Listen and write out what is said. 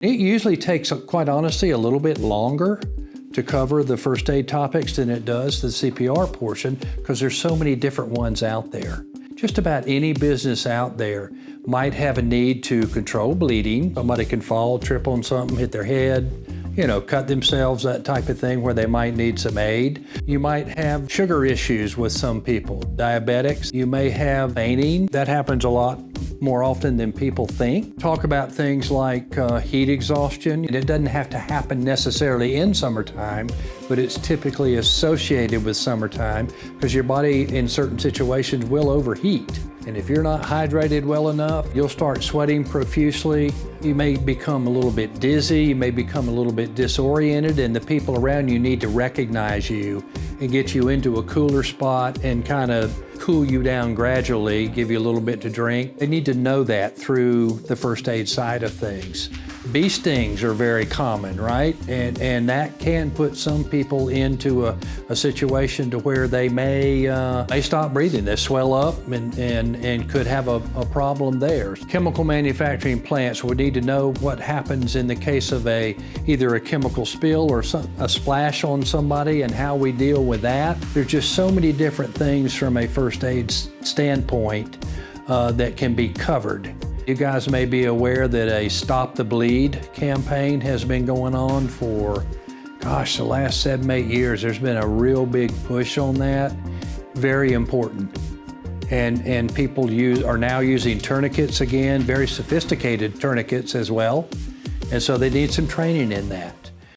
It usually takes, quite honestly, a little bit longer to cover the first aid topics than it does the CPR portion, because there's so many different ones out there. Just about any business out there might have a need to control bleeding. Somebody can fall, trip on something, hit their head, cut themselves, that type of thing, where they might need some aid. You might have sugar issues with some people, diabetics. You may have fainting. That happens a lot more often than people think. Talk about things like heat exhaustion. And it doesn't have to happen necessarily in summertime, but it's typically associated with summertime because your body in certain situations will overheat. And if you're not hydrated well enough, you'll start sweating profusely. You may become a little bit dizzy, you may become a little bit disoriented, and the people around you need to recognize you and get you into a cooler spot and kind of cool you down gradually, give you a little bit to drink. They need to know that through the first aid side of things. Bee stings are very common, right? And that can put some people into a situation to where they may stop breathing. They swell up and could have a problem there. Chemical manufacturing plants would need to know what happens in the case of either a chemical spill or a splash on somebody and how we deal with that. There's just so many different things from a first aid standpoint that can be covered. You guys may be aware that a Stop the Bleed campaign has been going on for, the last 7-8 years. There's been a real big push on that. Very important. And people are now using tourniquets again, very sophisticated tourniquets as well. And so they need some training in that.